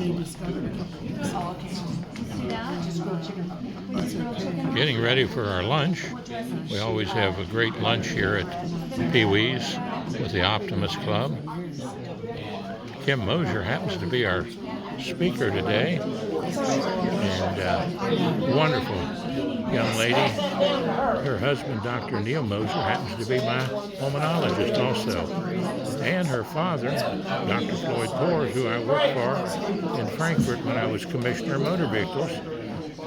they discovered a couple of years ago. Just grilled chicken. Getting ready for our lunch. We always have a great lunch here at Pee Wee's with the Optimist Club. Kim Moser happens to be our speaker today, and wonderful young lady. Her husband, Dr. Neil Moser, happens to be my pulmonologist also, and her father, Dr. Floyd Poore, who I worked for in Frankfurt when I was Commissioner of Motor Vehicles.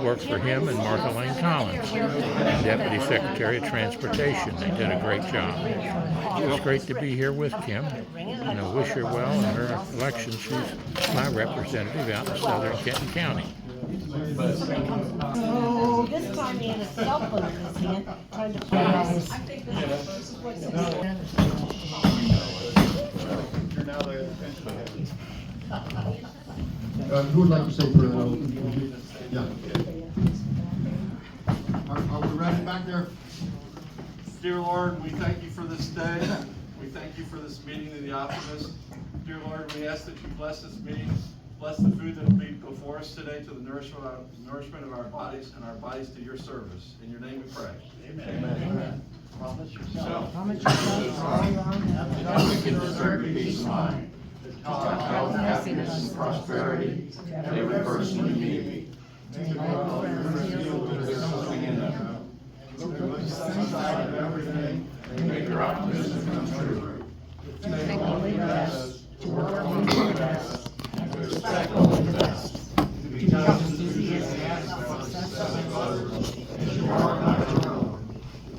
Worked for him and Martha Lane Collins, Deputy Secretary of Transportation. They did a great job. It's great to be here with Kim, and I wish her well in her election. She's my representative out in southern Kenton County. Oh, this time he had a cell phone in his hand, trying to find us. Who would like to say for yeah. Are we ready back there? Dear Lord, we thank you for this day. We thank you for this meeting of the Optimists. Dear Lord, we ask that you bless this meeting, bless the food that will be before us today to the nourishment of our bodies and our bodies to your service. In your name we pray. Amen. Amen. Promise yourself. Promise yourself. You can deserve peace of mind. Health, happiness, and prosperity. Every person you meet. Make all your friends feel that there's something in them. Look at the sunshine of everything and make your optimism come true. Take only the best, to work only the best, and to expect only the best. To be just enthusiastic about the success of others as you are not your own.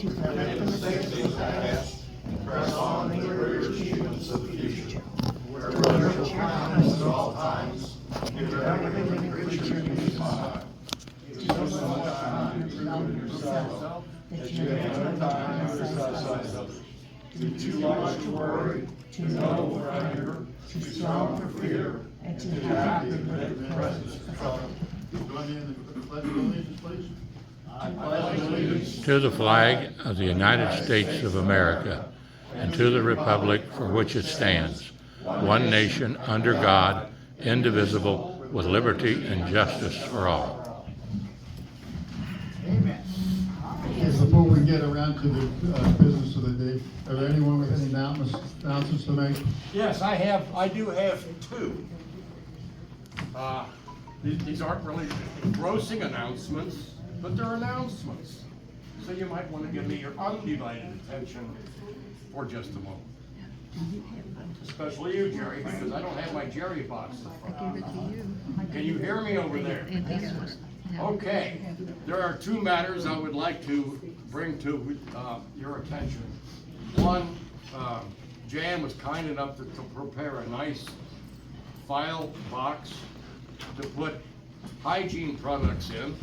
To forget the mistakes of the past and press on to the greater achievements of the future. Where brothers will count us at all times, give your everything creature peace of mind. Give so much time to prove in yourself that you have no time to criticize others. To be too large to worry, to know for anger, too strong for fear, and too happy to make the presence of trouble. Join me in the pledge of allegiance, please. I pledge allegiance To the flag of the United States of America, and to the republic for which it stands, one nation under God, indivisible, with liberty and justice for all. Amen. Before we get around to the business of the day, are there anyone with any announcements to make? Yes, I do have two. These aren't really engrossing announcements, but they're announcements. So you might want to give me your undivided attention for just a moment. Especially you, Jerry, because I don't have my Jerry box in front of me. Can you hear me over there? Okay, there are two matters I would like to bring to your attention. One, Jan was kind enough to prepare a nice file box to put hygiene products in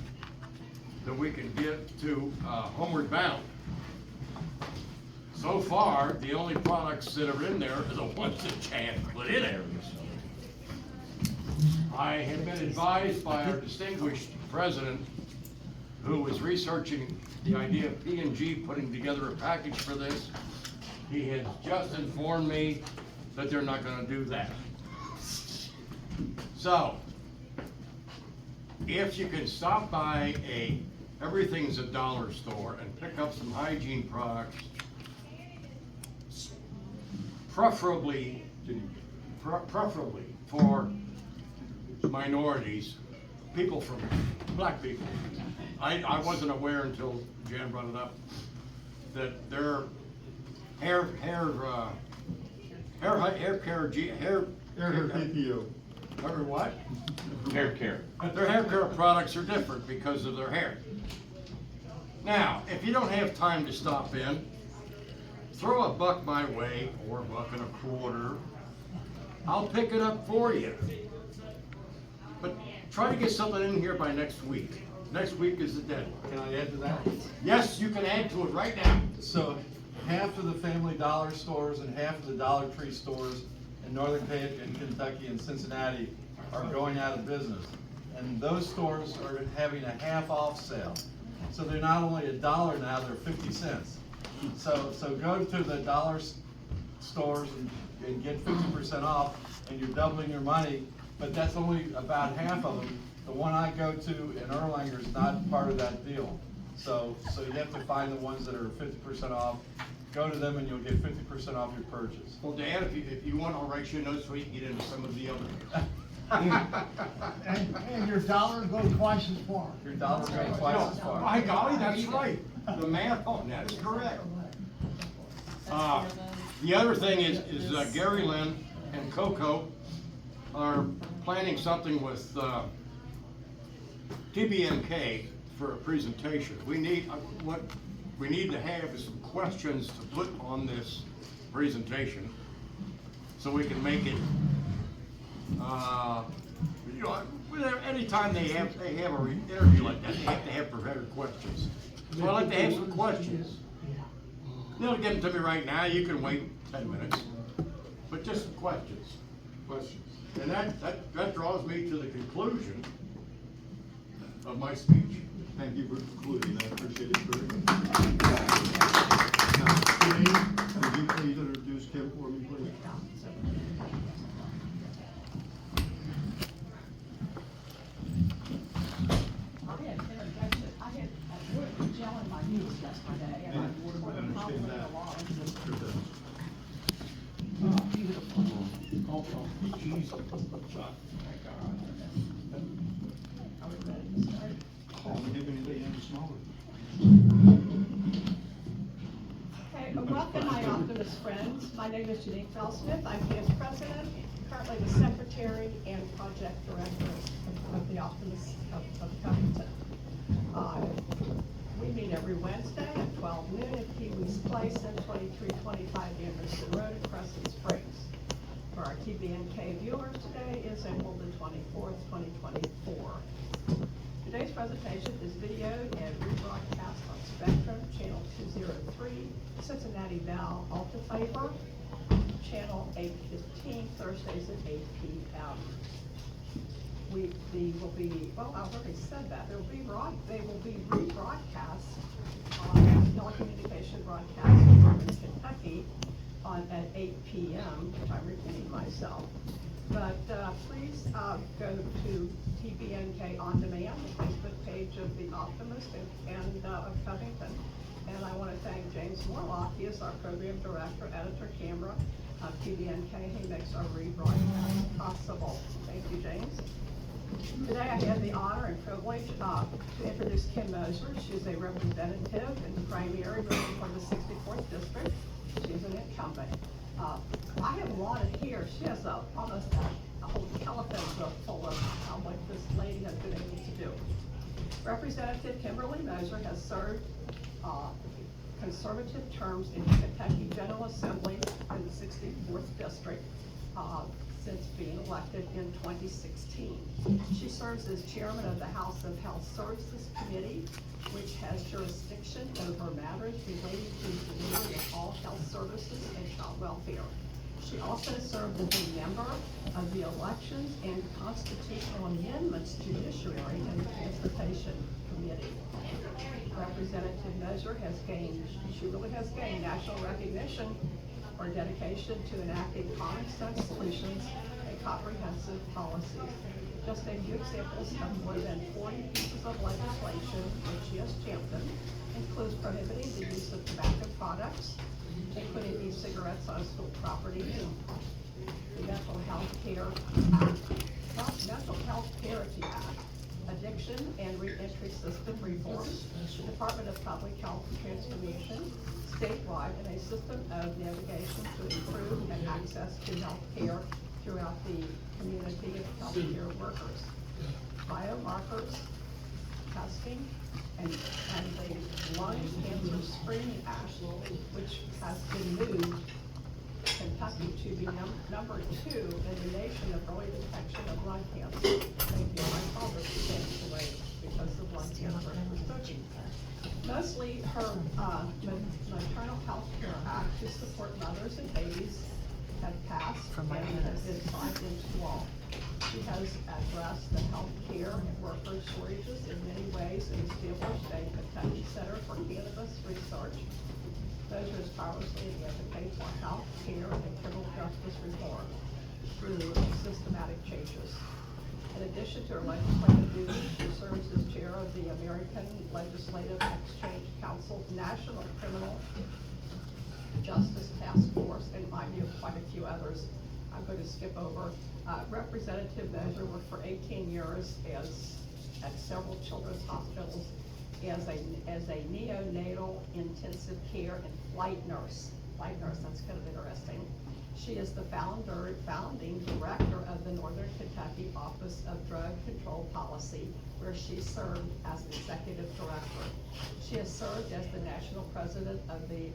that we can give to Homeward Bound. So far, the only products that are in there are the ones that Jan put in there. I have been advised by our distinguished president, who was researching the idea of P&G putting together a package for this. He has just informed me that they're not going to do that. So, if you can stop by everything's a dollar store and pick up some hygiene products, preferably for minorities, black people. I wasn't aware until Jan brought it up that their hair PPO. what? Hair care. Their hair care products are different because of their hair. Now, if you don't have time to stop in, throw $1 my way or $1.25. I'll pick it up for you. But try to get something in here by next week. Next week is the deadline. Can I add to that? Yes, you can add to it right now. So half of the Family Dollar stores and half of the Dollar Tree stores in Northern Kentucky and Cincinnati are going out of business. And those stores are having a half off sale. So they're not only $1 now, they're 50 cents. So go to the dollar stores and get 50% off, and you're doubling your money but that's only about half of them. The one I go to in Erlanger is not part of that deal. So you have to find the ones that are 50% off. Go to them and you'll get 50% off your purchase. Well, Dan, if you want, I'll write you a note so you can get into some of the other. And your dollar go twice as far. Your dollar goes twice as far. By golly, that's right. The math on that is correct. The other thing is Gary Lynn and Coco are planning something with TBMK for a presentation. We need, what we need to have is some questions to put on this presentation so we can make it, you know, anytime they have an interview like that, they have to have prepared questions. So I'd like to have some questions. They'll give them to me right now, you can wait 10 minutes, but just some questions. And that draws me to the conclusion of my speech. Thank you for concluding, I appreciate it very much. Could you please introduce Kim for me, please? I had gel in my knees yesterday, and I understand that. Beautiful. Okay, welcome my Optimist friends. My name is Janine Felsmith. I'm past president, currently the secretary and project director of the Optimists of Covington. We meet every Wednesday at 12 noon at Pee-wee's Place at 2325 Anderson Road in Crescent Springs. For our TBNK viewers, today is April the 24th, 2024. Today's presentation is videoed and rebroadcast on Spectrum, channel 203, Cincinnati Val Alta Fiber, channel 815, Thursdays at 8 p.m. They will be, well, I've already said that, they will be rebroadcast on telecommunication broadcast in Kentucky at 8 p.m., if I'm repeating myself. But please go to TBNK On Demand, the Facebook page of the Optimist and of Covington. And I want to thank James Morlock. He is our program director, editor, camera of TBNK. He makes our rebroadcast possible. Thank you, James. Today I have the honor and privilege to introduce Kim Moser. She's a representative in the primary running for the 64th district. She's an incumbent. I have a lot of here. She has almost a whole telephone book full of how much this lady has been able to do. Representative Kimberly Moser has served conservative terms in the Kentucky General Assembly in the 64th district since being elected in 2016. She serves as chairman of the House of Health Services Committee, which has jurisdiction over matters related to the delivery of all health services and child welfare. She also served as a member of the Elections and Constitutional Amendments Judiciary and Transportation Committee. Representative Moser has gained, she really has gained national recognition for dedication to enacting common sense solutions and comprehensive policies. Just a few examples of more than 40 pieces of legislation which she has championed includes prohibiting the use of tobacco products, including e-cigarettes on school property, the Mental Health Care Act, Addiction and Reentry System Reform, the Department of Public Health and Transformation, statewide, and a system of navigation to improve and access to health care throughout the community of healthcare workers. Biomarkers, testing, and the Lung Cancer Screening Act, which has been moved Kentucky to be number 2 in the nation of early detection of lung cancer. Thank you. My father passed away because of lung cancer. Mostly her Maternal Health Care Act to support mothers and babies have passed and has been signed into law. She has addressed the health care and worker shortages in many ways and established a Kentucky Center for Cannabis Research. Moser is tirelessly advocates for health care and criminal justice reform. through systematic changes. In addition to her legislative duties, she serves as chair of the American Legislative Exchange Council's National Criminal Justice Task Force, and mind you, quite a few others I'm going to skip over. Representative Moser worked for 18 years at several children's hospitals as a neonatal intensive care and flight nurse. Flight nurse, that's kind of interesting. She is the founding director of the Northern Kentucky Office of Drug Control Policy, where she served as executive director. She has served as the national president of the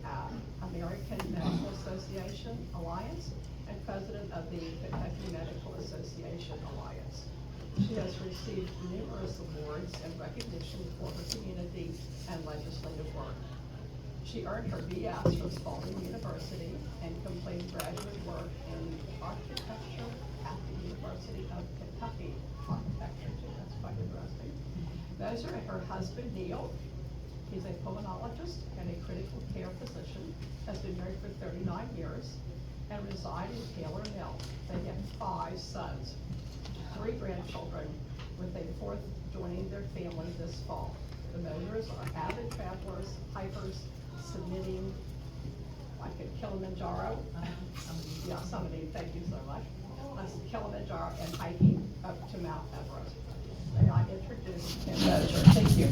American Medical Association Alliance and president of the Kentucky Medical Association Alliance. She has received numerous awards and recognition for her community and legislative work. She earned her BS from Spalding University and completed graduate work in architecture at the University of Kentucky. Architecture too, that's quite interesting. Moser and her husband Neil, he's a pulmonologist and a critical care physician, has been married for 39 years and reside in Taylor Mill. They have 5 sons, 3 grandchildren, with a 4th joining their family this fall. The Mosers are avid travelers, hikers, submitting like at Kilimanjaro. Yeah, somebody, thank you so much. Kilimanjaro and hiking up to Mount Everest. May I introduce Kim Moser? Thank you.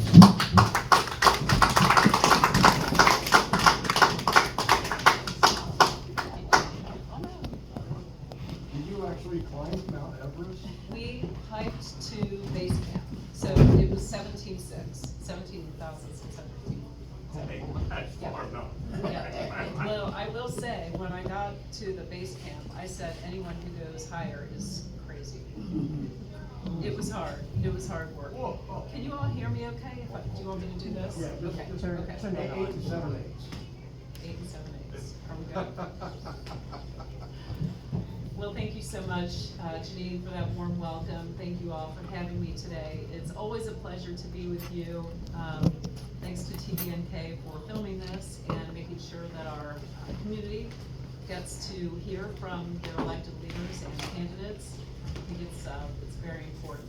Did you actually climb Mount Everest? We hiked to base camp, so it was 17,600 feet. That's far enough. Yeah. Well, I will say, when I got to the base camp, I said anyone who goes higher is crazy. It was hard. It was hard work. Can you all hear me okay? Do you want me to do this? Yeah, just, Okay, just okay. turn 8 and 7/8. 8 and 7/8. Are we good? Well, thank you so much, Janine, for that warm welcome. Thank you all for having me today. It's always a pleasure to be with you. Thanks to TVNK for filming this and making sure that our community gets to hear from their elected leaders and candidates. I think it's very important.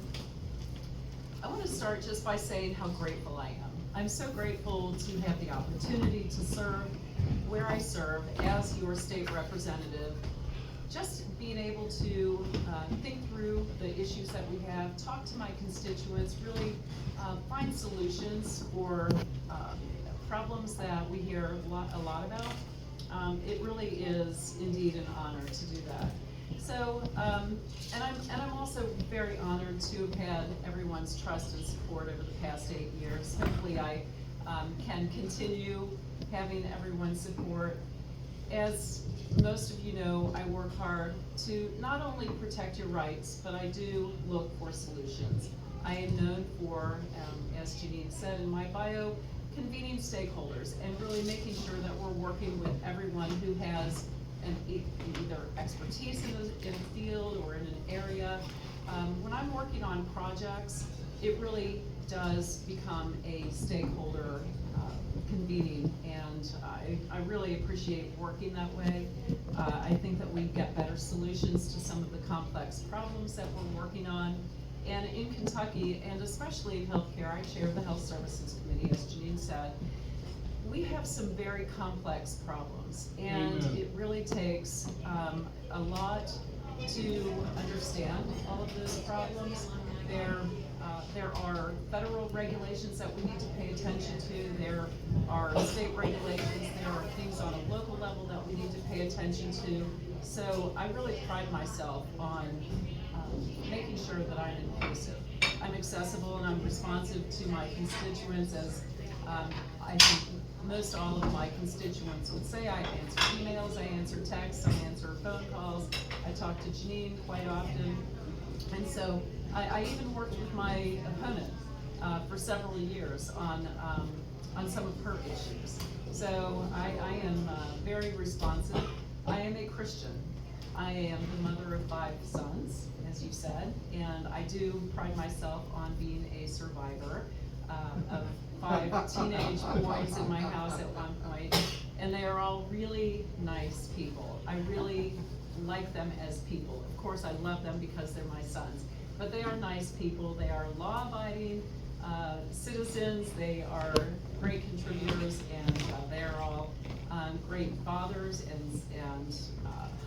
I want to start just by saying how grateful I am. I'm so grateful to have the opportunity to serve where I serve as your state representative. Just being able to think through the issues that we have, talk to my constituents, really find solutions for problems that we hear a lot about. It really is indeed an honor to do that. So, and I'm also very honored to have had everyone's trust and support over the past 8 years. Hopefully I can continue having everyone's support. As most of you know, I work hard to not only protect your rights, but I do look for solutions. I am known for, as Janine said in my bio, convening stakeholders and really making sure that we're working with everyone who has either expertise in a field or in an area. When I'm working on projects, it really does become a stakeholder convening, and I really appreciate working that way. I think that we get better solutions to some of the complex problems that we're working on. And in Kentucky, and especially in healthcare, I chair the Health Services Committee, as Janine said. We have some very complex problems, and it really takes a lot to understand all of those problems. There are federal regulations that we need to pay attention to. There are state regulations. There are things on a local level that we need to pay attention to. So I really pride myself on making sure that I'm inclusive. I'm accessible and I'm responsive to my constituents, as I think most all of my constituents would say. I answer emails, I answer texts, I answer phone calls. I talk to Janine quite often. And so I even worked with my opponent for several years on some of her issues. So I am very responsive. I am a Christian. I am the mother of 5 sons, as you said, and I do pride myself on being a survivor of 5 teenage boys in my house at one point, and they are all really nice people. I really like them as people. Of course, I love them because they're my sons, but they are nice people. They are law-abiding citizens. They are great contributors, and they are all great fathers and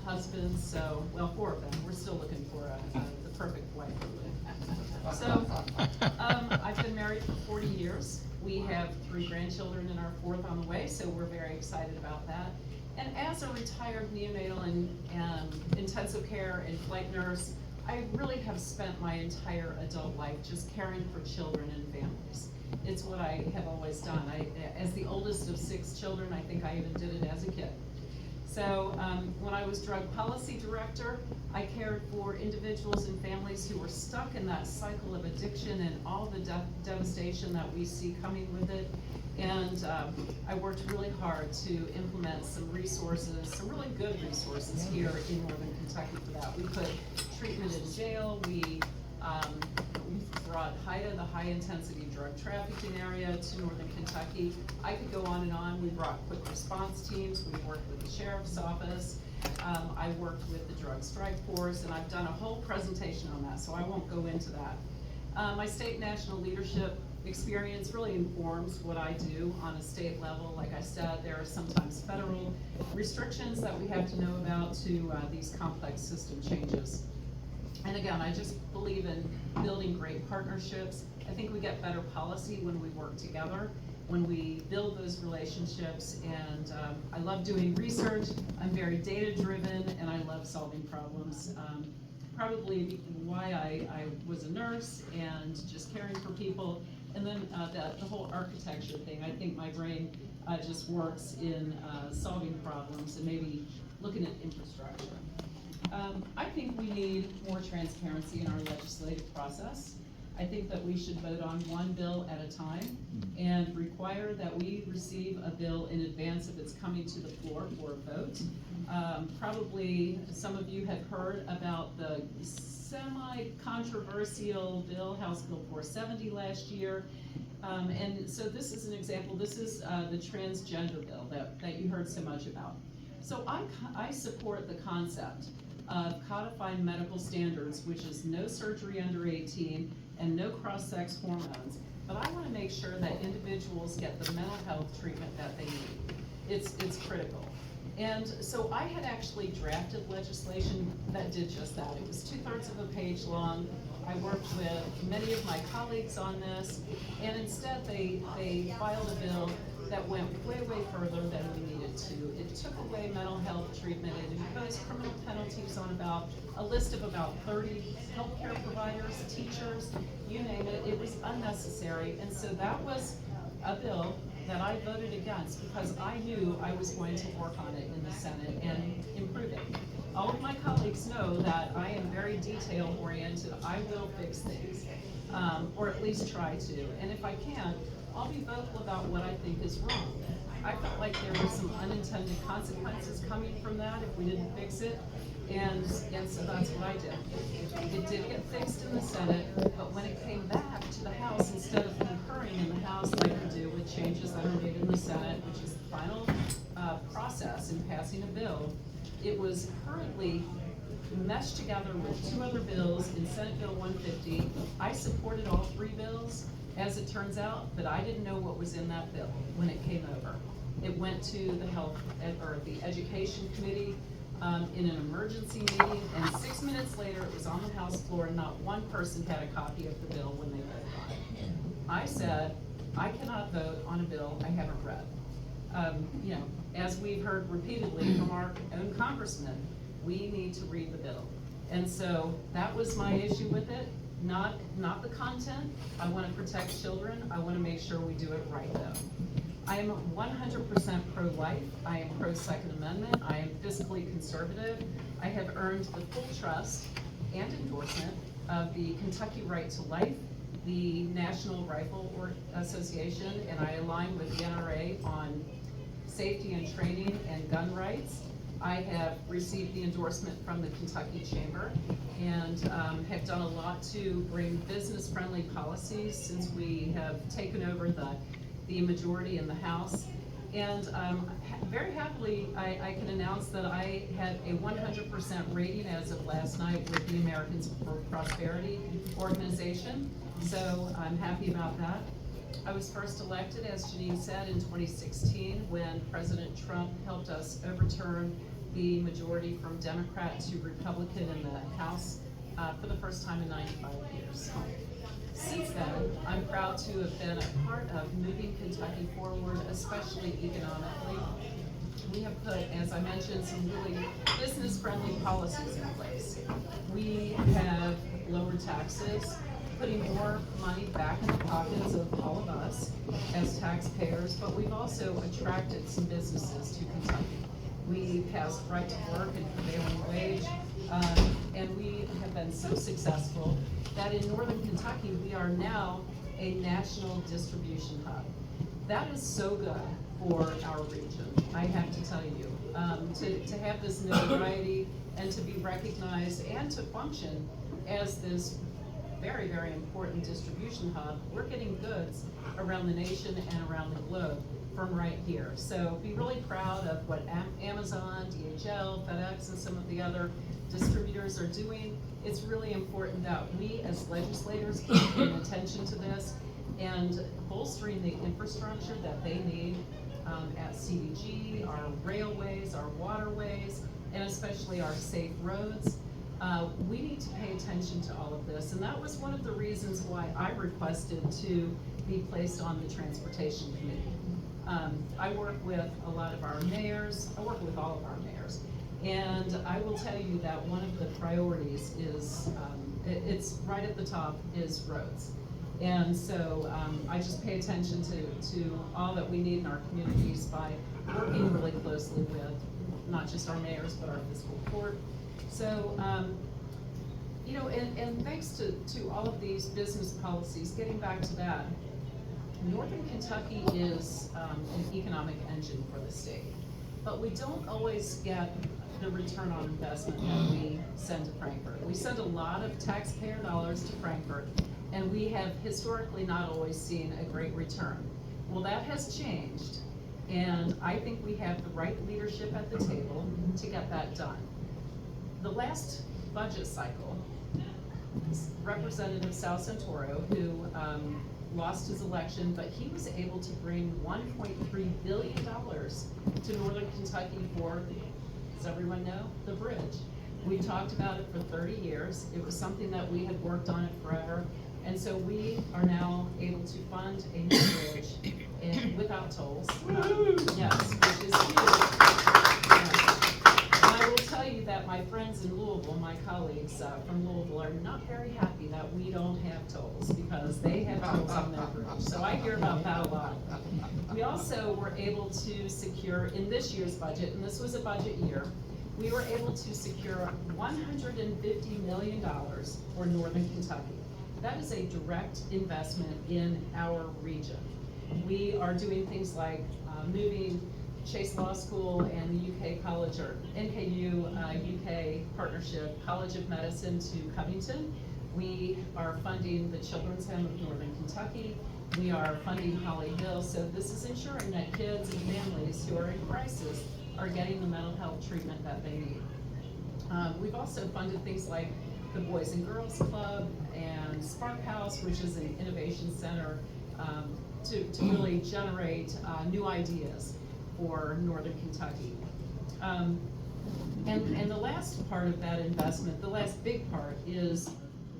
husbands. So, well, 4 of them. We're still looking for the perfect wife. So, I've been married for 40 years. We have 3 grandchildren and our 4th on the way, so we're very excited about that. And as a retired neonatal and intensive care and flight nurse, I really have spent my entire adult life just caring for children and families. It's what I have always done. As the oldest of 6 children, I think I even did it as a kid. So when I was drug policy director, I cared for individuals and families who were stuck in that cycle of addiction and all the devastation that we see coming with it. And I worked really hard to implement some resources, some really good resources here in Northern Kentucky for that. We put treatment in jail. We brought HIDA, the high intensity drug trafficking area, to Northern Kentucky. I could go on and on. We brought quick response teams. We worked with the sheriff's office. I worked with the drug strike force, and I've done a whole presentation on that, so I won't go into that. My state and national leadership experience really informs what I do on a state level. Like I said, there are sometimes federal restrictions that we have to know about to these complex system changes. And again, I just believe in building great partnerships. I think we get better policy when we work together, when we build those relationships, and I love doing research. I'm very data-driven, and I love solving problems. Probably why I was a nurse and just caring for people, and then the whole architecture thing. I think my brain just works in solving problems and maybe looking at infrastructure. I think we need more transparency in our legislative process. I think that we should vote on one bill at a time and require that we receive a bill in advance if it's coming to the floor for a vote. Probably some of you have heard about the semi-controversial bill, House Bill 470 last year. And so this is an example. This is the transgender bill that you heard so much about. So I support the concept of codifying medical standards, which is no surgery under 18 and no cross-sex hormones. But I want to make sure that individuals get the mental health treatment that they need. It's critical. And so I had actually drafted legislation that did just that. It was 2/3 of a page long. I worked with many of my colleagues on this, and instead they filed a bill that went way, way further than we needed to. It took away mental health treatment. It imposed criminal penalties on a list of about 30 healthcare providers, teachers, you name it. It was unnecessary, and so that was a bill that I voted against because I knew I was going to work on it in the Senate and improve it. All of my colleagues know that I am very detail-oriented. I will fix things, or at least try to, and if I can't, I'll be vocal about what I think is wrong. I felt like there were some unintended consequences coming from that if we didn't fix it, and so that's what I did. It did get fixed in the Senate, but when it came back to the House, instead of concurring in the House like we do with changes that are made in the Senate, which is the final process in passing a bill, it was hurriedly meshed together with 2 other bills in Senate Bill 150. I supported all 3 bills, as it turns out, but I didn't know what was in that bill when it came over. It went to the Education Committee in an emergency meeting, and 6 minutes later it was on the House floor, and not one person had a copy of the bill when they voted on it. I said, I cannot vote on a bill I haven't read. As we've heard repeatedly from our own congressman, we need to read the bill. And so that was my issue with it, not the content. I want to protect children. I want to make sure we do it right, though. I am 100% pro-life. I am pro-Second Amendment. I am fiscally conservative. I have earned the full trust and endorsement of the Kentucky Right to Life, the National Rifle Association, and I align with the NRA on safety and training and gun rights. I have received the endorsement from the Kentucky Chamber and have done a lot to bring business-friendly policies since we have taken over the majority in the House. And very happily, I can announce that I had a 100% rating as of last night with the Americans for Prosperity organization, so I'm happy about that. I was first elected, as Janine said, in 2016 when President Trump helped us overturn the majority from Democrat to Republican in the House for the first time in 95 years. Since then, I'm proud to have been a part of moving Kentucky forward, especially economically. We have put, as I mentioned, some really business-friendly policies in place. We have lowered taxes, putting more money back in the pockets of all of us as taxpayers, but we've also attracted some businesses to Kentucky. We passed right to work and prevailing wage, and we have been so successful that in northern Kentucky, we are now a national distribution hub. That is so good for our region, I have to tell you. To have this notoriety and to be recognized and to function as this very, very important distribution hub, we're getting goods around the nation and around the globe from right here. So be really proud of what Amazon, DHL, FedEx, and some of the other distributors are doing. It's really important that we as legislators keep paying attention to this and bolstering the infrastructure that they need at CDG, our railways, our waterways, and especially our safe roads. We need to pay attention to all of this, and that was one of the reasons why I requested to be placed on the Transportation Committee. I work with a lot of our mayors, I work with all of our mayors, and I will tell you that one of the priorities is, it's right at the top, is roads. And so I just pay attention to all that we need in our communities by working really closely with not just our mayors, but our fiscal court. So, you know, and thanks to all of these business policies, getting back to that, Northern Kentucky is an economic engine for the state, but we don't always get the return on investment that we send to Frankfurt. We send a lot of taxpayer dollars to Frankfurt, and we have historically not always seen a great return. Well, that has changed, and I think we have the right leadership at the table to get that done. The last budget cycle, Representative Sal Santoro, who lost his election, but he was able to bring $1.3 billion to Northern Kentucky for, does everyone know, the bridge. We talked about it for 30 years. It was something that we had worked on it forever. And so we are now able to fund a new bridge without tolls. Yes, which is huge. I will tell you that my friends in Louisville, my colleagues from Louisville, are not very happy that we don't have tolls because they have tolls on their bridge. So I hear about that a lot. We also were able to secure in this year's budget, and this was a budget year, we were able to secure $150 million for Northern Kentucky. That is a direct investment in our region. We are doing things like moving Chase Law School and the UK College, or NKU UK partnership, College of Medicine to Covington. We are funding the Children's Home of Northern Kentucky. We are funding Holly Hill. So this is ensuring that kids and families who are in crisis are getting the mental health treatment that they need. We've also funded things like the Boys and Girls Club and Spark House, which is an innovation center to really generate new ideas for Northern Kentucky. And the last part of that investment, the last big part, is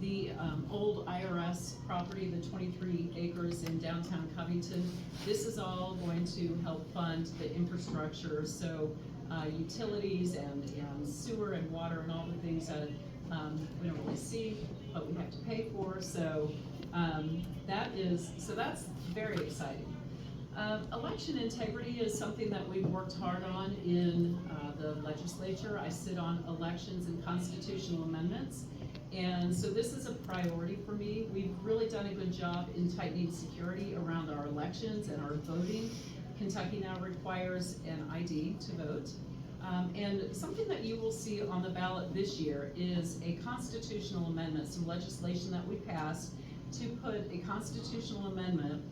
the old IRS property, the 23 acres in downtown Covington. This is all going to help fund the infrastructure, so utilities and sewer and water and all the things that we don't really see, but we have to pay for. So that's very exciting. Election integrity is something that we've worked hard on in the legislature. I sit on elections and constitutional amendments, and so this is a priority for me. We've really done a good job in tightening security around our elections and our voting. Kentucky now requires an ID to vote. And something that you will see on the ballot this year is a constitutional amendment, some legislation that we passed to put a constitutional amendment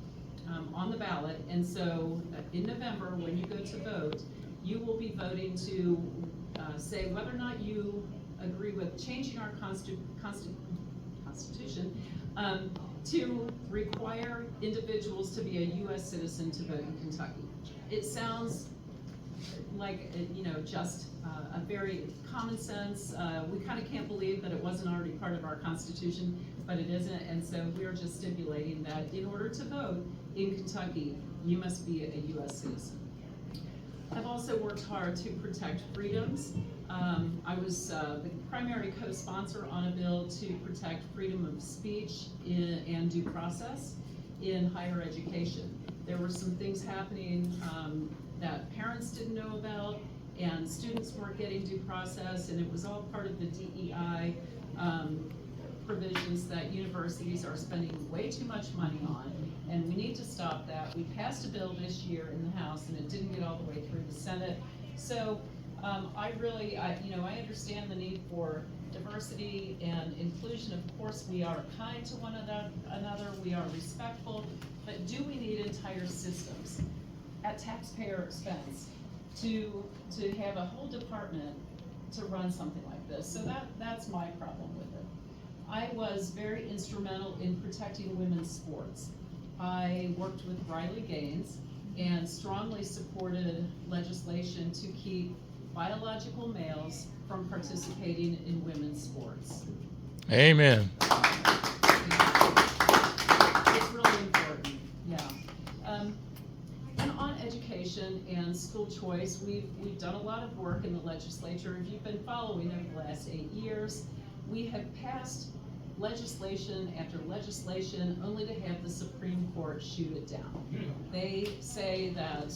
on the ballot. And so in November, when you go to vote, you will be voting to say whether or not you agree with changing our Constitution to require individuals to be a U.S. citizen to vote in Kentucky. It sounds like, just a very common sense. We kind of can't believe that it wasn't already part of our Constitution, but it isn't, and so we're just stipulating that in order to vote in Kentucky, you must be a U.S. citizen. I've also worked hard to protect freedoms. I was the primary co-sponsor on a bill to protect freedom of speech and due process in higher education. There were some things happening that parents didn't know about, and students weren't getting due process, and it was all part of the DEI provisions that universities are spending way too much money on, and we need to stop that. We passed a bill this year in the House, and it didn't get all the way through the Senate. So I understand the need for diversity and inclusion. Of course, we are kind to one another, we are respectful, but do we need entire systems at taxpayer expense to have a whole department to run something like this? So that's my problem with it. I was very instrumental in protecting women's sports. I worked with Riley Gaines and strongly supported legislation to keep biological males from participating in women's sports. Amen. It's really important, yeah. And on education and school choice, we've done a lot of work in the legislature. If you've been following over the last 8 years, we have passed legislation after legislation only to have the Supreme Court shoot it down. They say that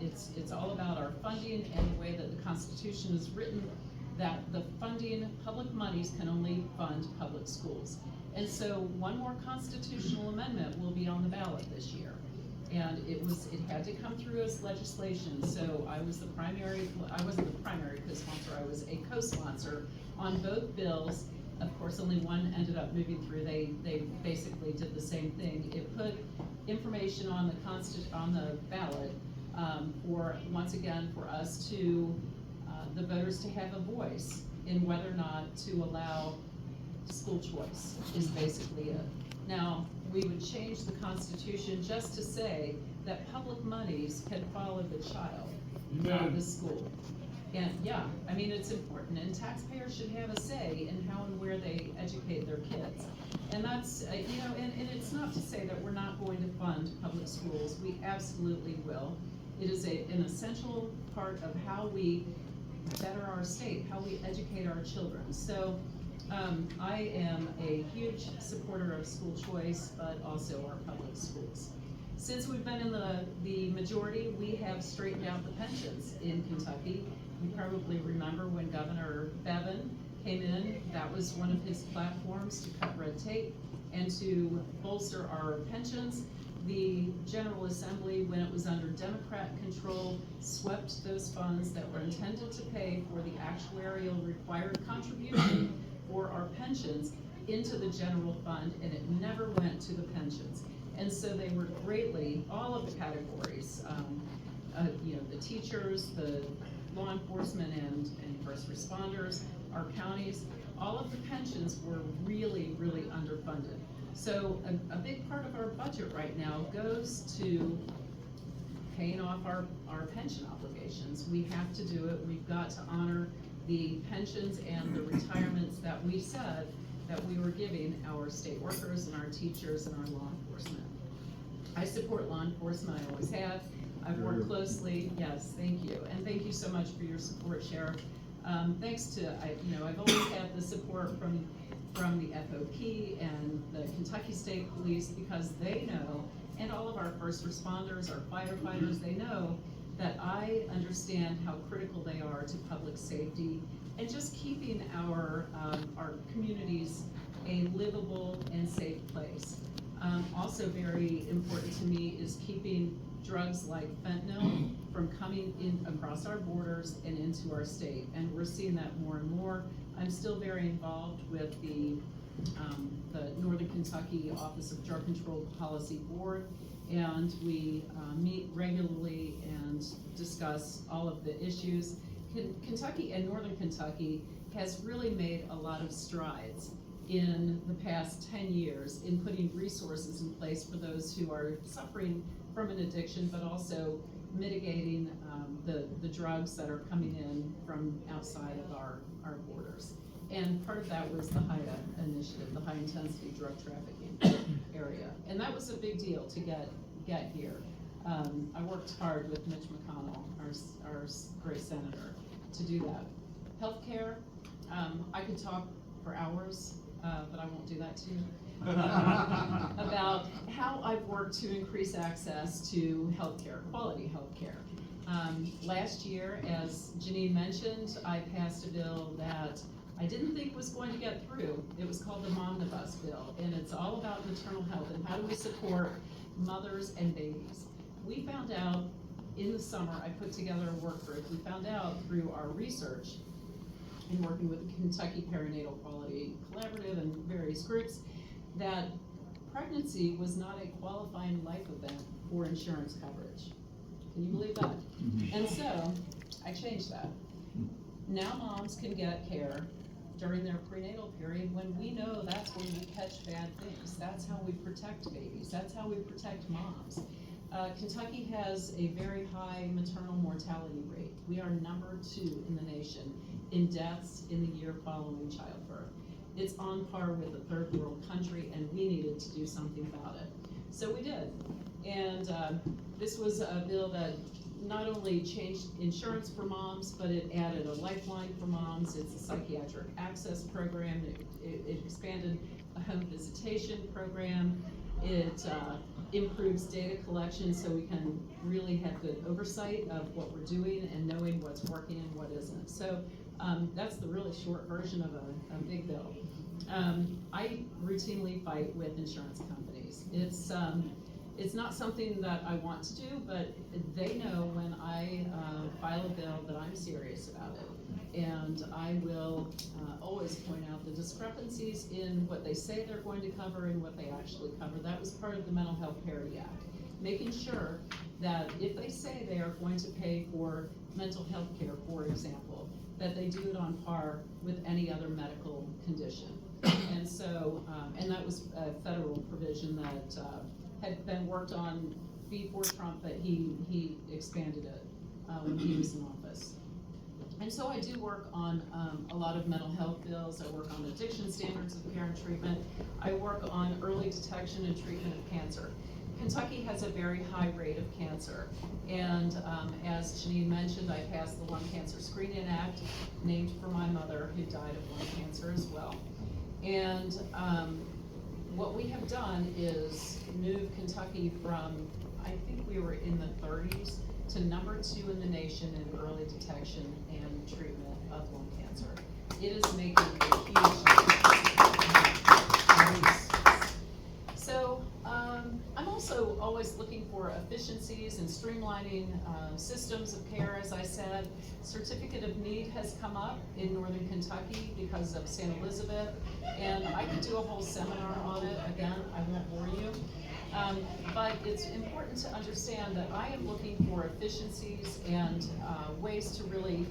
it's all about our funding and the way that the Constitution is written, that the funding, public monies can only fund public schools. And so one more constitutional amendment will be on the ballot this year. And it had to come through as legislation, so I wasn't the primary co-sponsor, I was a co-sponsor on both bills. Of course, only one ended up moving through. They basically did the same thing. It put information on the ballot once again for us to the voters to have a voice in whether or not to allow school choice is basically it. Now, we would change the Constitution just to say that public monies can follow the child out of the school. And yeah, I mean, it's important, and taxpayers should have a say in how and where they educate their kids. And that's, and it's not to say that we're not going to fund public schools. We absolutely will. It is an essential part of how we better our state, how we educate our children. So I am a huge supporter of school choice, but also our public schools. Since we've been in the majority, we have straightened out the pensions in Kentucky. You probably remember when Governor Bevin came in, that was one of his platforms to cut red tape and to bolster our pensions. The General Assembly, when it was under Democrat control, swept those funds that were intended to pay for the actuarial required contribution for our pensions into the general fund, and it never went to the pensions. And so they were greatly, all of the categories, the teachers, the law enforcement and first responders, our counties, all of the pensions were really, really underfunded. So a big part of our budget right now goes to paying off our pension obligations. We have to do it. We've got to honor the pensions and the retirements that we said that we were giving our state workers and our teachers and our law enforcement. I support law enforcement, I always have. I've worked closely, yes, thank you. And thank you so much for your support, Sheriff. Thanks to, I've always had the support from the FOP and the Kentucky State Police, because they know, and all of our first responders, our firefighters, they know that I understand how critical they are to public safety and just keeping our communities a livable and safe place. Also very important to me is keeping drugs like fentanyl from coming in across our borders and into our state, and we're seeing that more and more. I'm still very involved with the the Northern Kentucky Office of Drug Control Policy Board, and we meet regularly and discuss all of the issues. Kentucky and Northern Kentucky has really made a lot of strides in the past 10 years in putting resources in place for those who are suffering from an addiction, but also mitigating the drugs that are coming in from outside of our borders. And part of that was the HIDA initiative, the high intensity drug trafficking area. And that was a big deal to get here. I worked hard with Mitch McConnell, our great senator, to do that. Healthcare, I could talk for hours, but I won't do that to you. About how I've worked to increase access to healthcare, quality healthcare. Last year, as Janine mentioned, I passed a bill that I didn't think was going to get through. It was called the Momnibus Bill, and it's all about maternal health and how do we support mothers and babies. We found out in the summer, I put together a work group, we found out through our research in working with the Kentucky Perinatal Quality Collaborative and various groups, that pregnancy was not a qualifying life event for insurance coverage. Can you believe that? And so, I changed that. Now moms can get care during their prenatal period when we know that's when we catch bad things. That's how we protect babies. That's how we protect moms. Kentucky has a very high maternal mortality rate. We are number 2 in the nation in deaths in the year following childbirth. It's on par with a third world country, and we needed to do something about it. So we did. And this was a bill that not only changed insurance for moms, but it added a lifeline for moms. It's a psychiatric access program. It expanded a home visitation program. It improves data collection so we can really have good oversight of what we're doing and knowing what's working and what isn't. So that's the really short version of a big bill. I routinely fight with insurance companies. It's not something that I want to do, but they know when I file a bill that I'm serious about it. And I will always point out the discrepancies in what they say they're going to cover and what they actually cover. That was part of the Mental Health Parity Act, making sure that if they say they are going to pay for mental health care, for example, that they do it on par with any other medical condition. And so, and that was a federal provision that had been worked on before Trump, but he expanded it when he was in office. And so I do work on a lot of mental health bills. I work on addiction standards of care and treatment. I work on early detection and treatment of cancer. Kentucky has a very high rate of cancer. And as Janine mentioned, I passed the Lung Cancer Screening Act, named for my mother, who died of lung cancer as well. And what we have done is move Kentucky from, I think we were in the 30s, to number 2 in the nation in early detection and treatment of lung cancer. It is making a huge difference. So I'm also always looking for efficiencies and streamlining systems of care, as I said. Certificate of Need has come up in Northern Kentucky because of St. Elizabeth, and I could do a whole seminar on it. Again, I won't bore you. But it's important to understand that I am looking for efficiencies and ways to really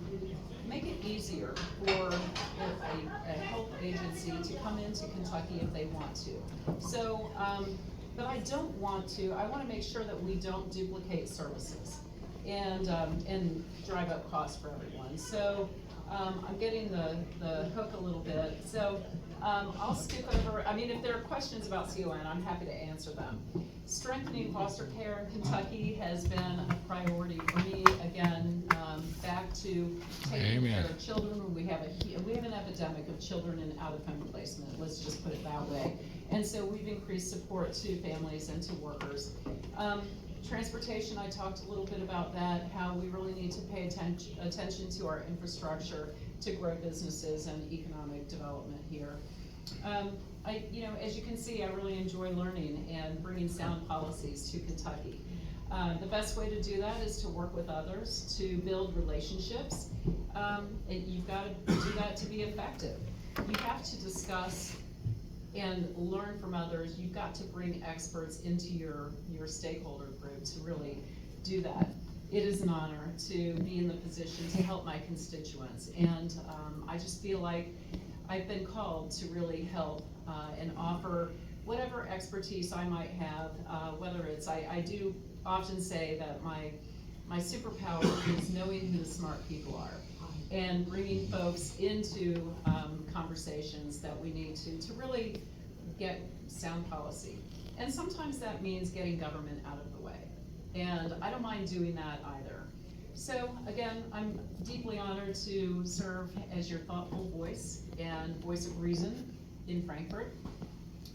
make it easier for a health agency to come into Kentucky if they want to. So, but I don't want to, I want to make sure that we don't duplicate services and drive up costs for everyone. So I'm getting the hook a little bit. So I'll skip over, I mean, if there are questions about CON, I'm happy to answer them. Strengthening foster care in Kentucky has been a priority for me. Again, back to taking care of children. We have an epidemic of children in out-of-home placement. Let's just put it that way. And so we've increased support to families and to workers. Transportation, I talked a little bit about that, how we really need to pay attention to our infrastructure to grow businesses and economic development here. As you can see, I really enjoy learning and bringing sound policies to Kentucky. The best way to do that is to work with others, to build relationships. You've got to do that to be effective. You have to discuss and learn from others. You've got to bring experts into your stakeholder group to really do that. It is an honor to be in the position to help my constituents, and I just feel like I've been called to really help and offer whatever expertise I might have, whether it's, I do often say that my superpower is knowing who the smart people are and bringing folks into conversations that we need to really get sound policy. And sometimes that means getting government out of the way. And I don't mind doing that either. So again, I'm deeply honored to serve as your thoughtful voice and voice of reason in Frankfort.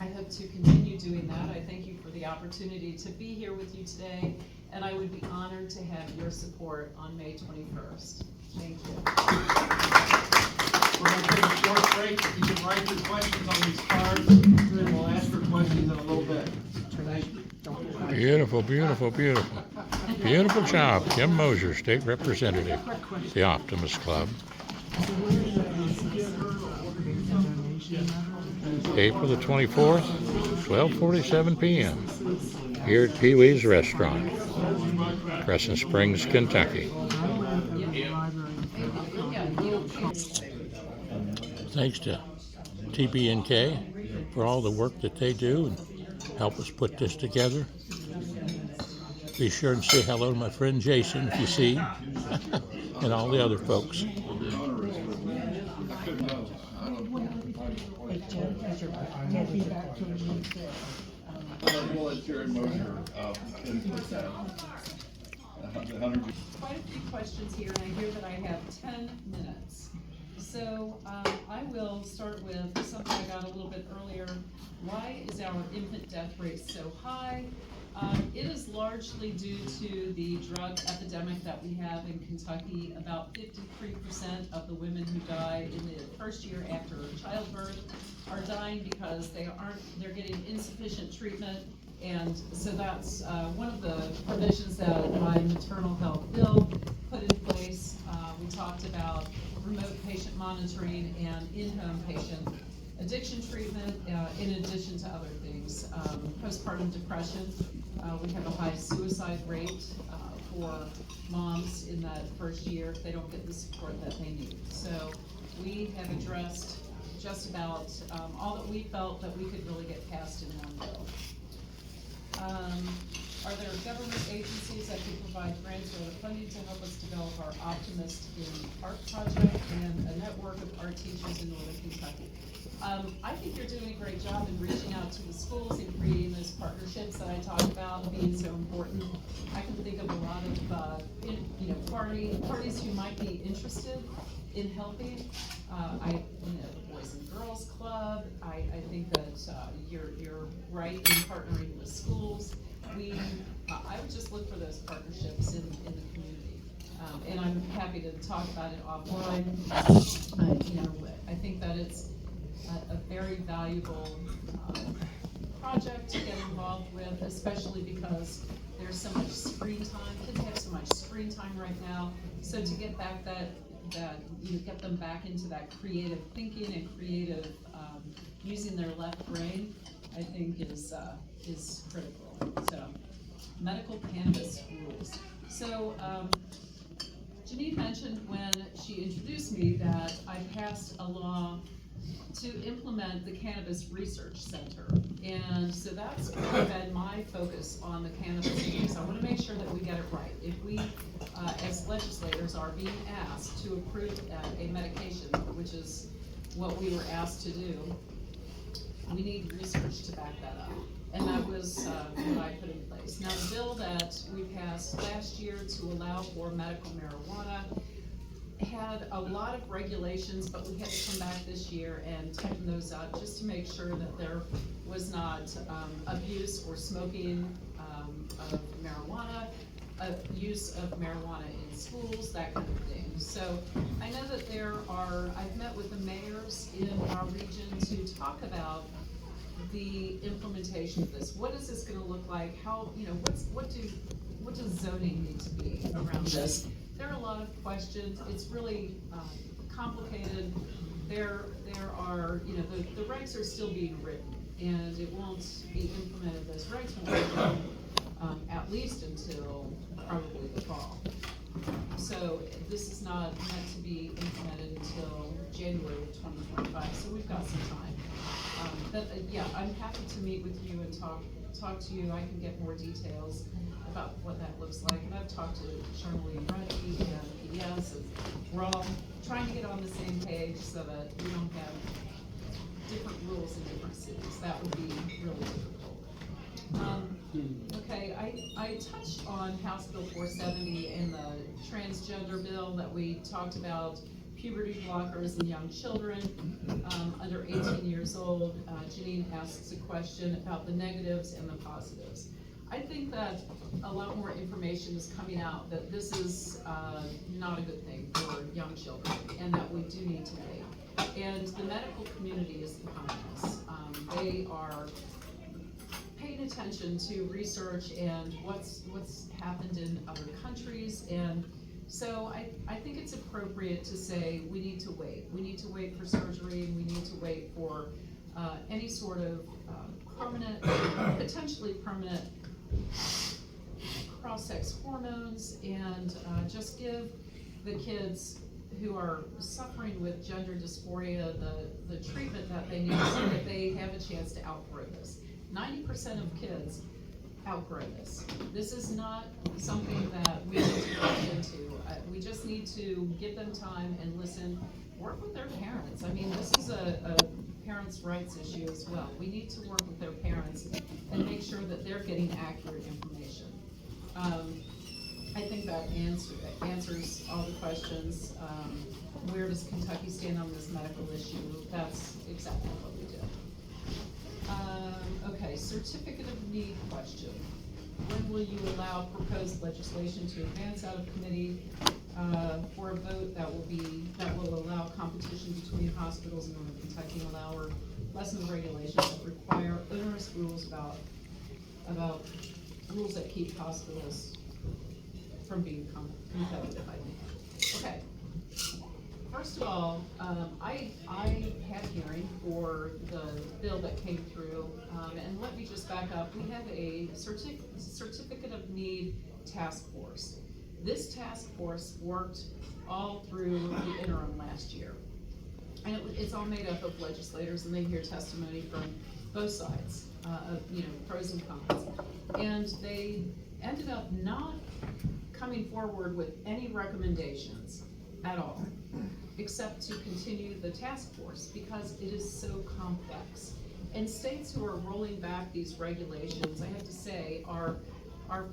I hope to continue doing that. I thank you for the opportunity to be here with you today, and I would be honored to have your support on May 21st. Thank you. We're going to take a short break. You can write your questions on these cards, and we'll ask for questions in a little bit. Thank you. Beautiful, beautiful, beautiful. Beautiful job, Kim Moser, State Representative, the Optimist Club. April the 24th, 12:47 p.m. here at Pee Wee's Restaurant, Crescent Springs, Kentucky. Thanks to TB&K for all the work that they do and help us put this together. Be sure and say hello to my friend Jason if you see him, and all the other folks. We'll let Jared Moser input that. Quite a few questions here, and I hear that I have 10 minutes. So I will start with something I got a little bit earlier. Why is our infant death rate so high? It is largely due to the drug epidemic that we have in Kentucky. About 53% of the women who die in the first year after childbirth are dying because they're getting insufficient treatment. And so that's one of the provisions that my maternal health bill put in place. We talked about remote patient monitoring and in-home patient addiction treatment, in addition to other things. Postpartum depression, we have a high suicide rate for moms in that first year if they don't get the support that they need. So we have addressed just about all that we felt that we could really get passed in one bill. Are there government agencies that can provide grants or other funding to help us develop our Optimists in Art project and a network of art teachers in Northern Kentucky? I think you're doing a great job in reaching out to the schools and creating those partnerships that I talked about being so important. I can think of a lot of parties who might be interested in helping. The Boys and Girls Club. I think that you're right in partnering with schools. I would just look for those partnerships in the community, and I'm happy to talk about it offline. I think that it's a very valuable project to get involved with, especially because there's so much screen time. Kids have so much screen time right now. So to get back get them back into that creative thinking and creative using their left brain, I think is critical. So medical cannabis rules. So Janine mentioned when she introduced me that I passed a law to implement the Cannabis Research Center. And so that's been my focus on the cannabis use. I want to make sure that we get it right. If we, as legislators, are being asked to approve a medication, which is what we were asked to do, we need research to back that up. And that was what I put in place. Now, the bill that we passed last year to allow for medical marijuana had a lot of regulations, but we had to come back this year and tighten those up just to make sure that there was not abuse or smoking of marijuana, use of marijuana in schools, that kind of thing. So I know that I've met with the mayors in our region to talk about the implementation of this. What is this going to look like? How, what does zoning need to be around this? There are a lot of questions. It's really complicated. there are, the regs are still being written, and it won't be implemented, those regs won't be done, at least until probably the fall. So this is not meant to be implemented until January of 2025, so we've got some time. But yeah, I'm happy to meet with you and talk to you. I can get more details about what that looks like. And I've talked to Charmaine Ruddy and PDS, and we're all trying to get on the same page so that we don't have different rules in different cities. That would be really difficult. Okay, I touched on House Bill 470 and the transgender bill that we talked about, puberty blockers in young children under 18 years old. Janine asks a question about the negatives and the positives. I think that a lot more information is coming out that this is not a good thing for young children, and that we do need to wait. And the medical community is behind this. They are paying attention to research and what's happened in other countries, and so I think it's appropriate to say we need to wait. We need to wait for surgery, and we need to wait for any sort of permanent, potentially permanent cross-sex hormones, and just give the kids who are suffering with gender dysphoria the treatment that they need so that they have a chance to outgrow this. 90% of kids outgrow this. This is not something that we need to rush into. We just need to give them time and listen, work with their parents. I mean, this is a parents' rights issue as well. We need to work with their parents and make sure that they're getting accurate information. I think that answers all the questions. Where does Kentucky stand on this medical issue? That's exactly what we did. Okay, certificate of need question. When will you allow proposed legislation to advance out of committee for a vote that will allow competition between hospitals in Northern Kentucky and allow or lessen the regulations that require onerous rules about rules that keep hospitals from being competitive, I think. Okay. First of all, I had a hearing for the bill that came through, and let me just back up. We have a certificate of need task force. This task force worked all through the interim last year, and it's all made up of legislators, and they hear testimony from both sides, of pros and cons, and they ended up not coming forward with any recommendations at all, except to continue the task force because it is so complex. And states who are rolling back these regulations, I have to say, are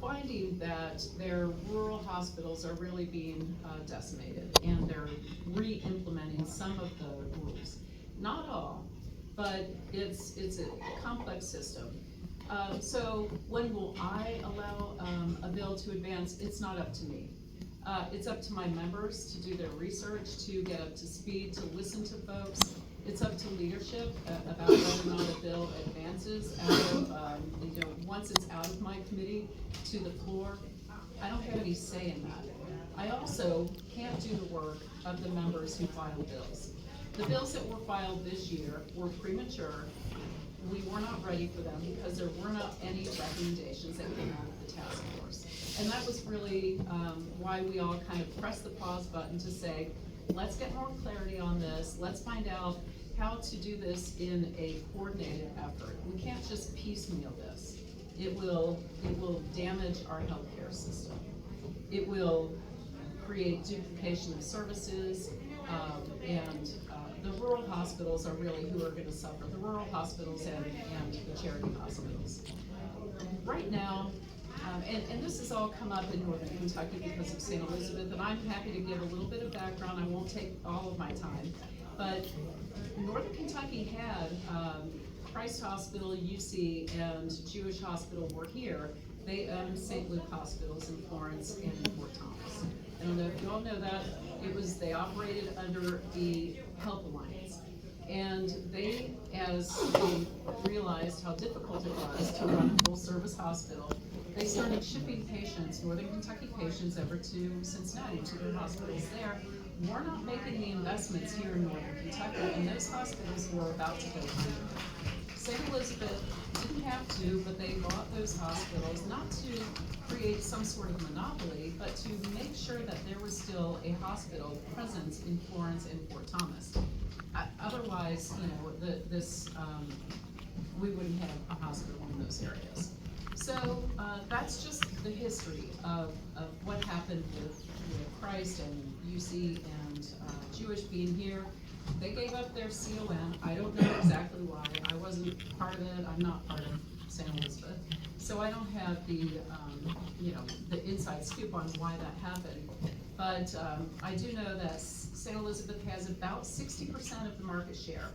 finding that their rural hospitals are really being decimated, and they're re-implementing some of the rules. Not all, but it's a complex system. So when will I allow a bill to advance? It's not up to me. It's up to my members to do their research, to get up to speed, to listen to folks. It's up to leadership about whether or not a bill advances out of, once it's out of my committee to the floor. I don't have any say in that. I also can't do the work of the members who file bills. The bills that were filed this year were premature. We were not ready for them because there were not any recommendations that came out of the task force. And that was really why we all kind of pressed the pause button to say, let's get more clarity on this. Let's find out how to do this in a coordinated effort. We can't just piecemeal this. It will damage our healthcare system. It will create duplication of services, and the rural hospitals are really who are going to suffer. The rural hospitals and the charity hospitals. Right now, and this has all come up in Northern Kentucky because of St. Elizabeth, and I'm happy to give a little bit of background. I won't take all of my time, but Northern Kentucky had Christ Hospital, UC, and Jewish Hospital were here. They owned St. Luke Hospitals in Florence and in Fort Thomas. I don't know if you all know that. They operated under the Health Alliance. And they, as they realized how difficult it was to run a full-service hospital, they started shipping patients, Northern Kentucky patients, over to Cincinnati, to their hospitals there, we're not making the investments here in Northern Kentucky, and those hospitals were about to go under. St. Elizabeth didn't have to, but they bought those hospitals, not to create some sort of monopoly, but to make sure that there was still a hospital presence in Florence and Fort Thomas. Otherwise, you know, we wouldn't have a hospital in those areas. So that's just the history of what happened with Christ and UC and Jewish being here. They gave up their CON. I don't know exactly why. I wasn't part of it. I'm not part of St. Elizabeth. So I don't have the, you know, the inside scoop on why that happened. But I do know that St. Elizabeth has about 60% of the market share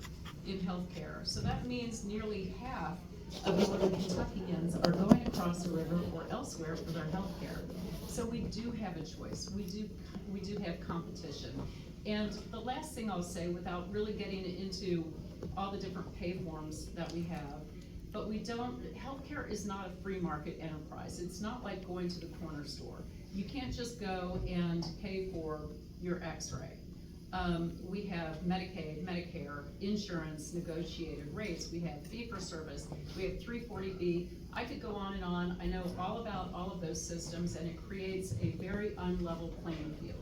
in healthcare. So that means nearly half of Northern Kentuckians are going across the river or elsewhere for their health care. So we do have a choice. We do have competition. And the last thing I'll say, without really getting into all the different pay forms that we have, but healthcare is not a free market enterprise. It's not like going to the corner store. You can't just go and pay for your x-ray. We have Medicaid, Medicare, insurance, negotiated rates. We have fee-for-service. We have 340B. I could go on and on. I know all about all of those systems, and it creates a very unlevel playing field.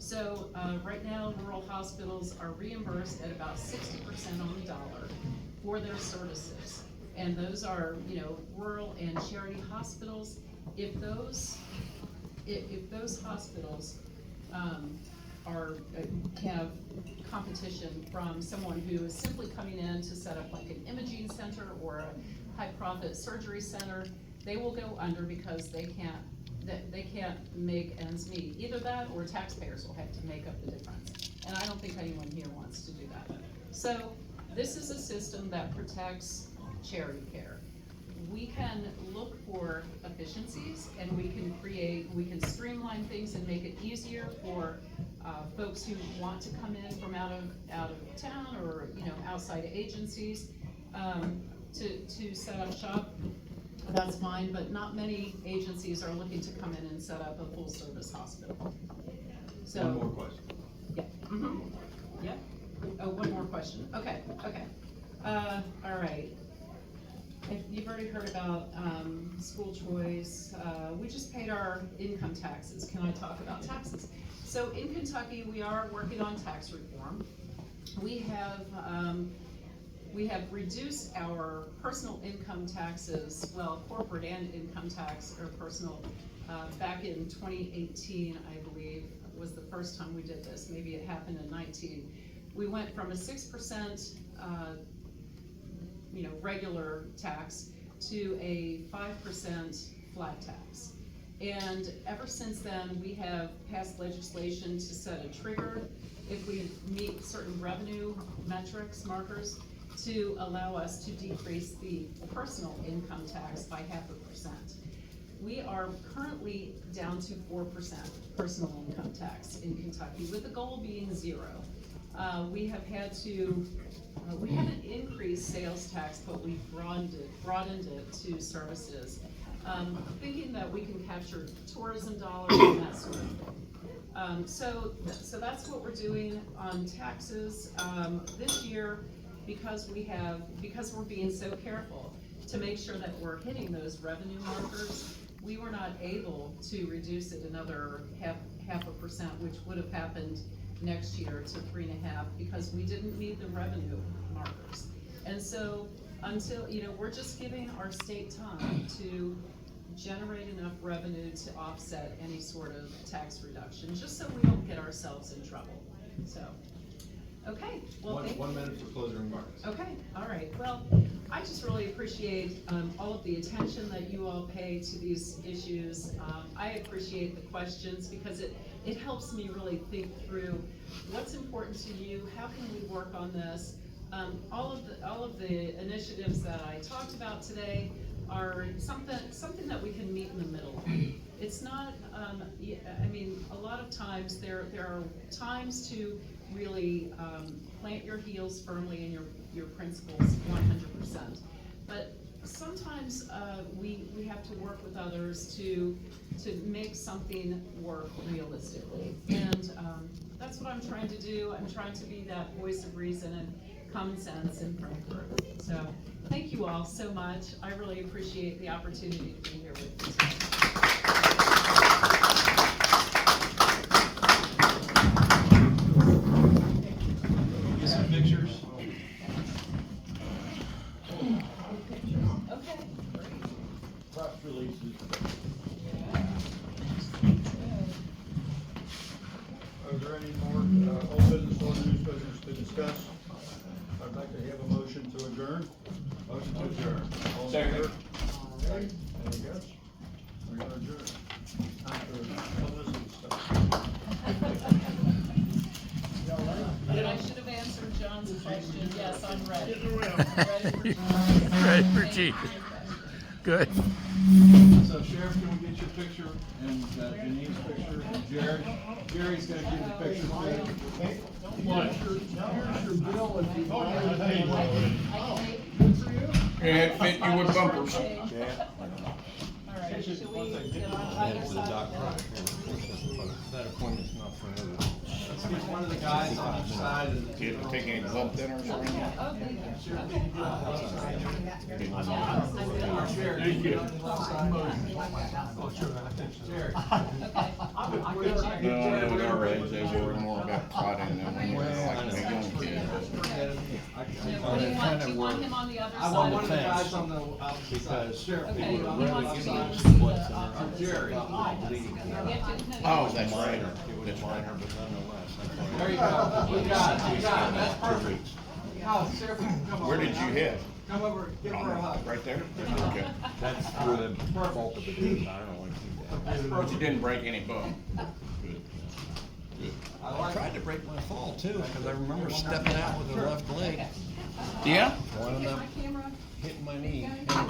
So right now, rural hospitals are reimbursed at about 60% on the dollar for their services. And those are, you know, rural and charity hospitals. If those hospitals have competition from someone who is simply coming in to set up like an imaging center or a high-profit surgery center, they will go under because they can't make ends meet. Either that or taxpayers will have to make up the difference. And I don't think anyone here wants to do that. So this is a system that protects charity care. We can look for efficiencies, and we can streamline things and make it easier for folks who want to come in from out of town or, you know, outside agencies to set up shop. That's fine, but not many agencies are looking to come in and set up a full service hospital. So One more question. Yeah. Mm-hmm. Yeah. Oh, one more question. Okay. All right. If you've already heard about school choice, we just paid our income taxes. Can I talk about taxes? So in Kentucky, we are working on tax reform. We have reduced our personal income taxes, well, corporate and income tax, or personal, back in 2018, I believe, was the first time we did this. Maybe it happened in 19. We went from a 6%, you know, regular tax to a 5% flat tax. And ever since then, we have passed legislation to set a trigger if we meet certain revenue metrics, markers, to allow us to decrease the personal income tax by 0.5%. We are currently down to 4% personal income tax in Kentucky, with the goal being 0. We have had to, we haven't increased sales tax, but we've broadened it to services, thinking that we can capture tourism dollars and that sort of thing. So that's what we're doing on taxes. This year, because we're being so careful to make sure that we're hitting those revenue markers, we were not able to reduce it another half a percent, which would have happened next year to 3.5%, because we didn't meet the revenue markers. And so until, you know, we're just giving our state time to generate enough revenue to offset any sort of tax reduction, just so we don't get ourselves in trouble. So, okay, well, One minute for closing remarks. Okay, all right. Well, I just really appreciate all of the attention that you all pay to these issues. I appreciate the questions, because it helps me really think through what's important to you, how can we work on this. All of the initiatives that I talked about today are something that we can meet in the middle. It's not, I mean, a lot of times there are times to really plant your heels firmly in your principles 100%. But sometimes, we have to work with others to make something work realistically. And, that's what I'm trying to do. I'm trying to be that voice of reason and common sense in Frankfurt. So, thank you all so much. I really appreciate the opportunity to be here with you today. Get some pictures. Okay, great. Press releases. Are there any more old business or new business to discuss? I'd like to have a motion to adjourn. Motion to adjourn. All in favor? Any against? We are adjourned. Time for publicity stuff. And I should have answered John's question. Yes, I'm ready. Ready for Jesus. Good. So Sheriff, can we get your picture and Janine's picture and Jerry? Jerry's gonna give the picture too. Here's your bill if you want. It fit you with bumpers. All right, should we get on either side? That appointment's not for another. Let's get one of the guys on each side of the Did you take any lump dinners or anything? Thank you. Jerry. No, at our age, they worry more about prodding than when you're like a young kid. What do you want him on the other I want one of the side? guys on the outside. Because- Sheriff, Okay, can you he put it on wants the to be outside? on the, Jerry. Oh, that's right. It was minor, but nonetheless. There you go. You got it. That's perfect. Now, Sheriff, come over. Where did you hit? Come over, give her a hug. Right there? Okay. That's where the bulk of it is. I don't like to see that. But you didn't break any bone. Good. Good. I Tried to break my fall too, because I remember stepping out with the left leg, Yeah? wound up hitting my knee. Anyway.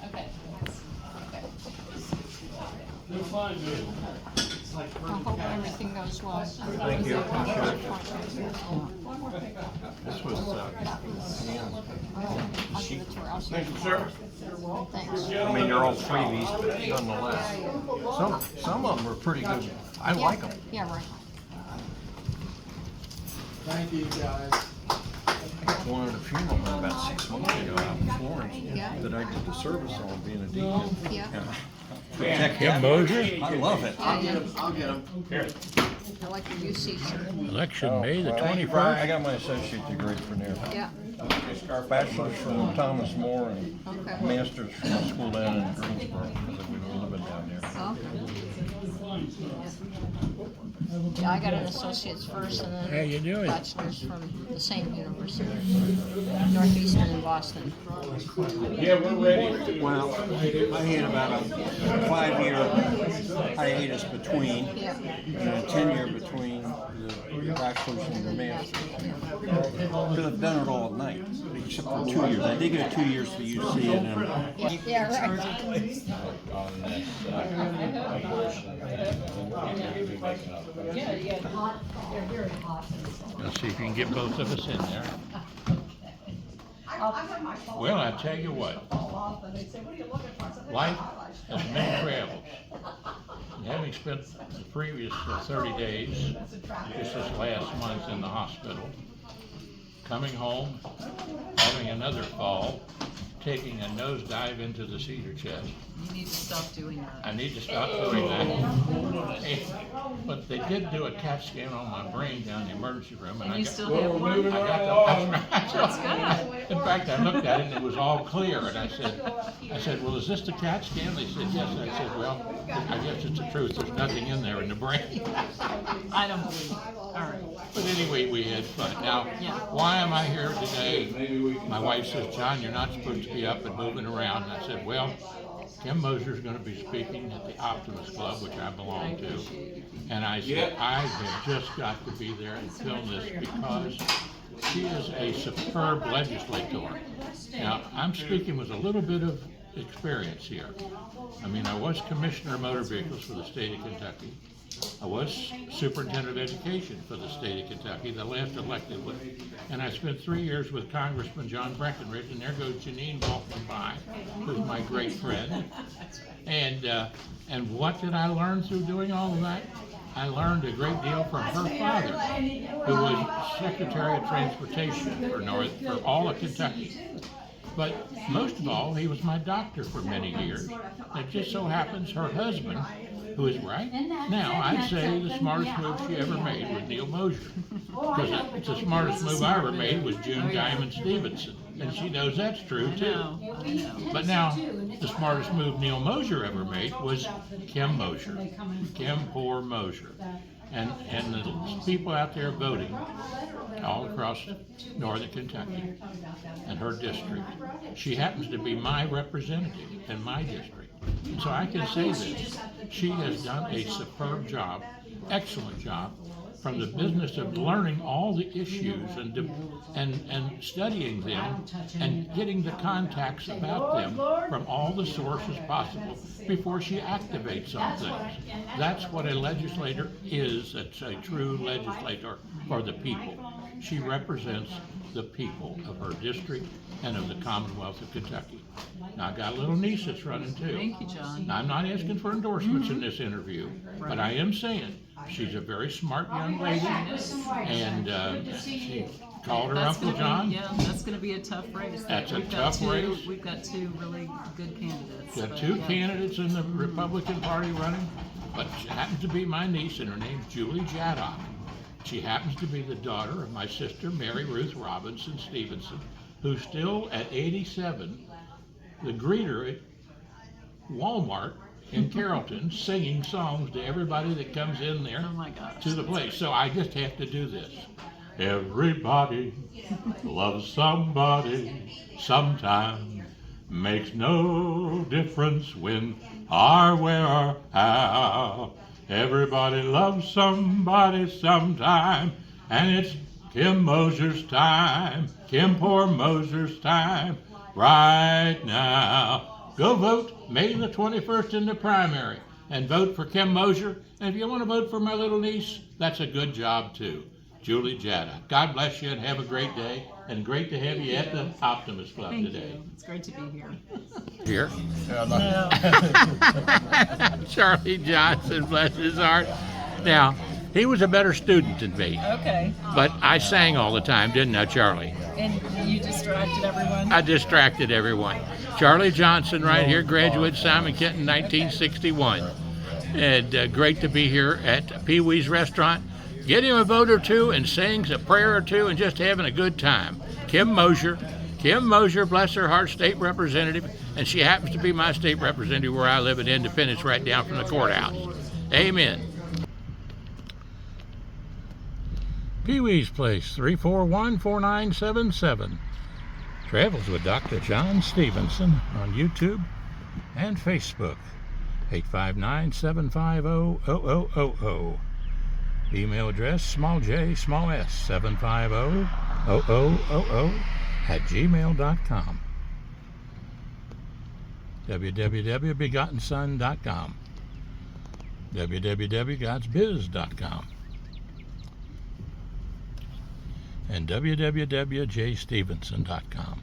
okay. I hope everything goes well. Thank you. This was, I'll give it to her. I'll see Thank her you, sir. tomorrow. Thanks. I mean, they're all freebies, but nonetheless. Some of them are pretty good. I like them. Yeah, right. Thank you, guys. One at a funeral about 6 months ago out in Florence Yeah. that I did the service on, being a deacon. Yeah. Protect Kim that. Moser, I love it. I'll get I'll get him. I like your UC shirt. election May the Thank you, Brian. I 21st. got my associate degree from there. Yeah. Bachelor's from Thomas More and Okay. master's from the school down in Greensboro, because we were living down there. Oh. Yeah, I got an associate's first and then How you doing? bachelor's from the same university, Northeastern in Boston. Yeah, we're ready. Well, I had about a 5-year hiatus between, Yeah. and a 10-year between the bachelor's and the master's. Because I've done it all at night, except for 2 years. I did get 2 years to UC and then. Yeah, right. Let's see if you can get both of us in there. I have my phone. Well, I tell you what, Fall off and they say, what are you looking for? I said, life "Highlights." has many travels. And having spent the previous 30 days, That's a traffic. just this last month in the hospital, coming home, having another fall, taking a nosedive into the cedar chest. You need to stop doing that. I need to stop doing that. Hey, but they did do a CAT scan on my brain down in the emergency room, and And I you got, still have one? I got the, in fact, I looked at it and it was all clear, and I said, well, is this the CAT scan? They said, yes. I said, well, I guess it's the truth, there's nothing in there in the brain. I don't believe it. All right. But anyway, we had fun. Now, why am I here today? My wife says, John, you're not supposed to be up and moving around. And I said, well, Kim Moser's gonna be speaking at the Optimists Club, which I belong to. And I said, I have just got to be there and film this because she is a superb legislator. Now, I'm speaking with a little bit of experience here. I mean, I was Commissioner of Motor Vehicles for the state of Kentucky. I was superintendent of education for the state of Kentucky, the last elected one. And I spent 3 years with Congressman John Breckinridge, and there goes Janine walking by, who's my great friend. And what did I learn through doing all of that? I learned a great deal from her father, who was Secretary of Transportation for all of Kentucky. But most of all, he was my doctor for many years. It just so happens her husband, who is right now, I'd say the smartest move she ever made was Neil Moser. Because the smartest move I ever made was June Diamond Stephenson. And she knows that's true too. But now, the smartest move Neil Moser ever made was Kim Poore Moser. And the people out there voting all across northern Kentucky and her district, she happens to be my representative in my district. And so I can say this, she has done a superb job, excellent job, from the business of learning all the issues and studying them and getting the contacts about them from all the sources possible before she activates on things. That's what a legislator is. That's a true legislator for the people. She represents the people of her district and of the Commonwealth of Kentucky. Now, I got a little niece that's running too. Thank you, John. Now, I'm not asking for endorsements in this interview, but I am saying she's a very smart young lady, and she called her That's Uncle gonna be- John. Yeah, that's gonna be a tough race. That's a We've got tough two- race. We've got two really good candidates. Got but, two yeah. candidates in the Republican Party running, but she happens to be my niece, and her name's Julie Jaddock. She happens to be the daughter of my sister, Mary Ruth Robinson Stephenson, who's still at 87, the greeter at Walmart in Carrollton, singing songs to everybody that comes in there Oh my gosh. to the place. So I just have to do this. Everybody loves somebody sometime. Makes no difference when or where or how. Everybody loves somebody sometime, and it's Kim Moser's time, Kim Poore Moser's time, right now. Go vote May the 21st in the primary, and vote for Kim Moser. And if you want to vote for my little niece, that's a good job too. Julie Jaddock. God bless you and have a great day, and great to have you at the Optimist Club Thank today. you. It's great to be here. Here. Charlie Johnson, bless his heart. Now, he was a better student than me, Okay. but I sang all the time, didn't I, Charlie? And you distracted everyone? I distracted everyone. Charlie Johnson right here, graduated Simon Kenton 1961. And great to be here at Pee Wee's Restaurant. Get him a vote or two and sings a prayer or two and just having a good time. Kim Moser, bless her heart, state representative, and she happens to be my state representative where I live in Independence, right down from the courthouse. Amen. Pee Wee's Place, 341-4977. Travels with Dr. John Stephenson on YouTube and Facebook, 859-750-0000. Email address, small j, small s, 750-0000 @gmail.com. www.begottenson.com. www.godsbiz.com. and www.jstevenson.com.